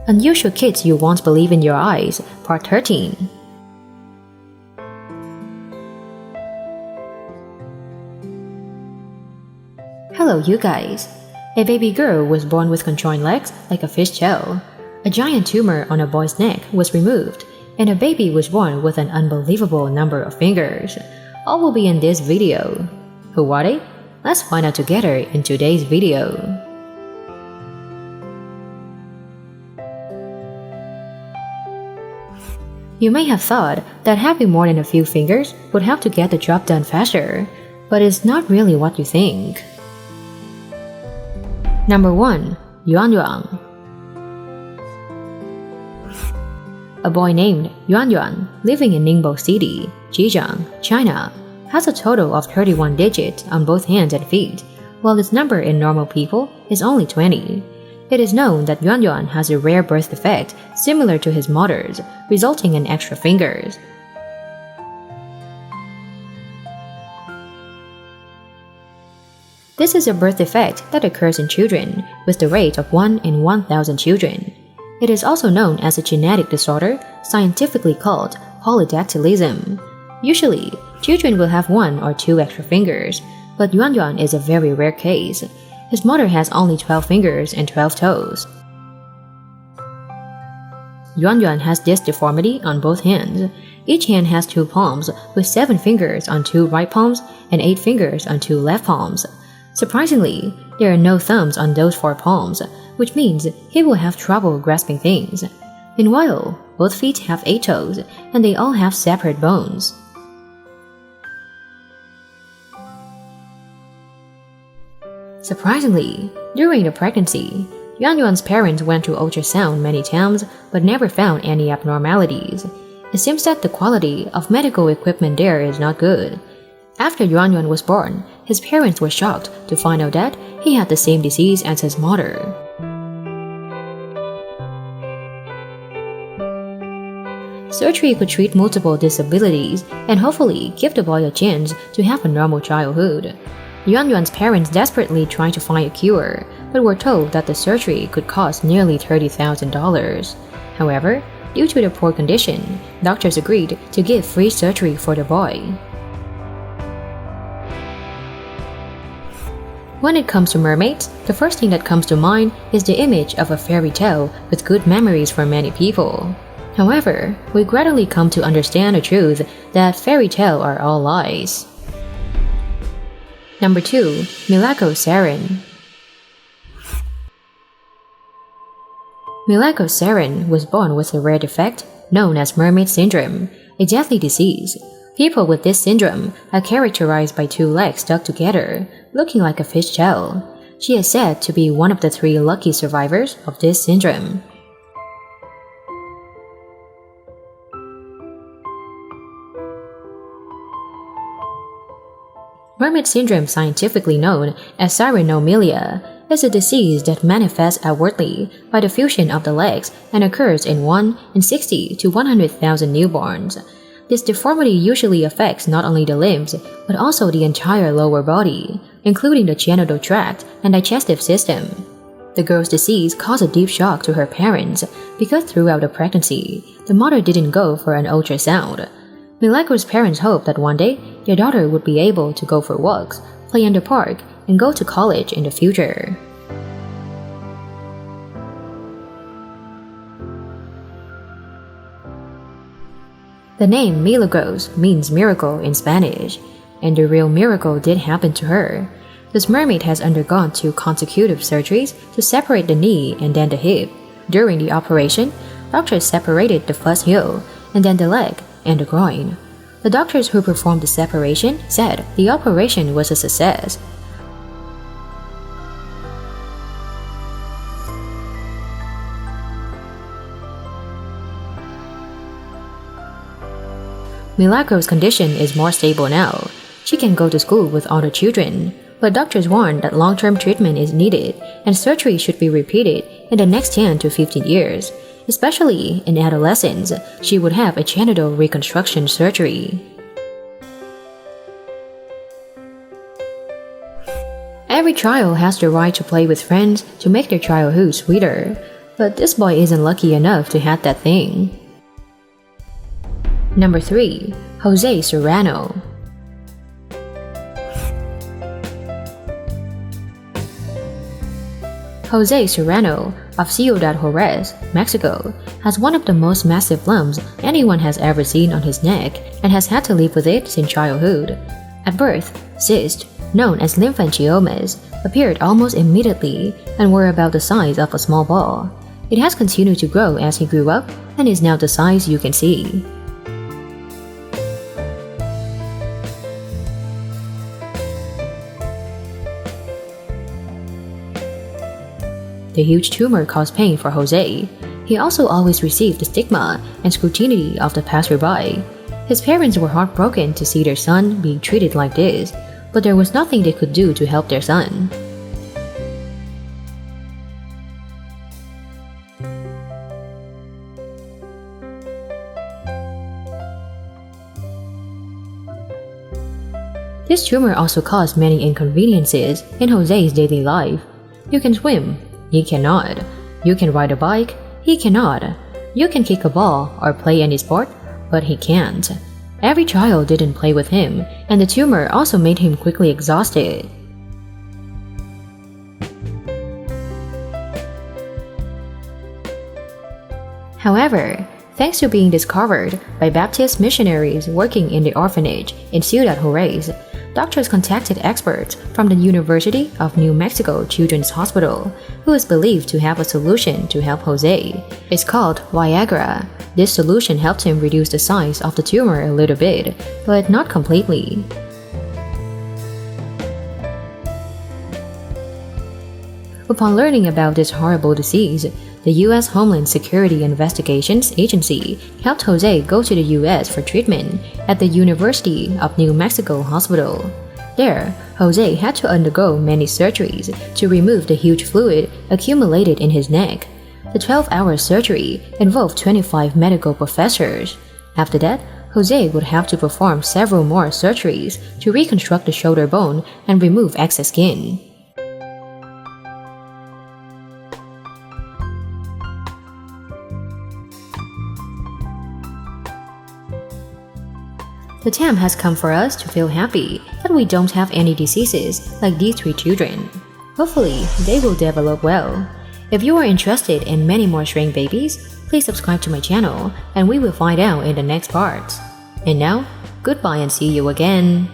Unusual Kids You Won't Believe in Your Eyes, Part 13. Hello, you guys. A baby girl was born with conjoined legs like a fish tail. A giant tumor on a boy's neck was removed, and a baby was born with an unbelievable number of fingers. All will be in this video. Who are they? Let's find out together in today's video. You may have thought that having more than a few fingers would help to get the job done faster, but it's not really what you think. Number 1. Yuanyuan. A boy named Yuanyuan, living in Ningbo City, Zhejiang, China, has a total of 31 digits on both hands and feet, while its number in normal people is only 20. It is known that Yuanyuan has a rare birth defect similar to his mother's, resulting in extra fingers. This is a birth defect that occurs in children, with the rate of 1 in 1,000 children. It is also known as a genetic disorder, scientifically called polydactylism. Usually, children will have 1 or 2 extra fingers, but Yuanyuan is a very rare case. His mother has only 12 fingers and 12 toes. Yuanyuan has this deformity on both hands. Each hand has 2 palms, with 7 fingers on 2 right palms and 8 fingers on 2 left palms. Surprisingly, there are no thumbs on those 4 palms, which means he will have trouble grasping things. Meanwhile, both feet have 8 toes, and they all have separate bones. Surprisingly, during the pregnancy, Yuanyuan's parents went to ultrasound many times but never found any abnormalities. It seems that the quality of medical equipment there is not good. After Yuanyuan was born, his parents were shocked to find out that he had the same disease as his mother. Surgery could treat multiple disabilities and hopefully give the boy a chance to have a normal childhood. Yuanyuan's parents desperately tried to find a cure, but were told that the surgery could cost nearly $30,000. However, due to the poor condition, doctors agreed to give free surgery for the boy. When it comes to mermaids, the first thing that comes to mind is the image of a fairy tale with good memories for many people. However, we gradually come to understand the truth that fairy tales are all lies. Number 2. Milagros Cerron. Milagros Cerron was born with a rare defect known as mermaid syndrome, a deadly disease. People with this syndrome are characterized by 2 legs stuck together, looking like a fish tail. She is said to be one of the 3 lucky survivors of this syndrome. Mermaid syndrome, scientifically known as cyanomelia, is a disease that manifests outwardly by the fusion of the legs and occurs in 1 in 60 to 100,000 newborns. This deformity usually affects not only the limbs, but also the entire lower body, including the genital tract and digestive system. The girl's disease caused a deep shock to her parents because throughout the pregnancy, the mother didn't go for an ultrasound. Milagros' parents hoped that one day their daughter would be able to go for walks, play in the park, and go to college in the future. The name Milagros means miracle in Spanish, and the real miracle did happen to her. This mermaid has undergone 2 consecutive surgeries to separate the knee and then the hip. During the operation, doctors separated the first heel, and then the leg and the groin. The doctors who performed the separation said the operation was a success. Milagros' condition is more stable now. She can go to school with other children, but doctors warn that long-term treatment is needed and surgery should be repeated in the next 10 to 15 years. Especially in adolescence, she would have a genital reconstruction surgery. Every child has the right to play with friends to make their childhood sweeter. But this boy isn't lucky enough to have that thing. Number 3. Jose Serrano. Jose Serrano of Ciudad Juarez, Mexico, has one of the most massive lumps anyone has ever seen on his neck and has had to live with it since childhood. At birth, cysts, known as lymphangiomas, appeared almost immediately and were about the size of a small ball. It has continued to grow as he grew up and is now the size you can see. The huge tumor caused pain for Jose. He also always received the stigma and scrutiny of the passerby. His parents were heartbroken to see their son being treated like this, but there was nothing they could do to help their son. This tumor also caused many inconveniences in Jose's daily life. You can swim, he cannot. You can ride a bike, he cannot. You can kick a ball or play any sport, but he can't. Every child didn't play with him, and the tumor also made him quickly exhausted. However, thanks to being discovered by Baptist missionaries working in the orphanage in Ciudad Juarez, doctors contacted experts from the University of New Mexico Children's Hospital, who is believed to have a solution to help Jose. It's called Viagra. This solution helped him reduce the size of the tumor a little bit, but not completely. Upon learning about this horrible disease, the U.S. Homeland Security Investigations Agency helped Jose go to the U.S. for treatment at the University of New Mexico Hospital. There, Jose had to undergo many surgeries to remove the huge fluid accumulated in his neck. The 12-hour surgery involved 25 medical professors. After that, Jose would have to perform several more surgeries to reconstruct the shoulder bone and remove excess skin. The time has come for us to feel happy that we don't have any diseases like these 3 children. Hopefully, they will develop well. If you are interested in many more shrink babies, please subscribe to my channel and we will find out in the next part. And now, goodbye and see you again.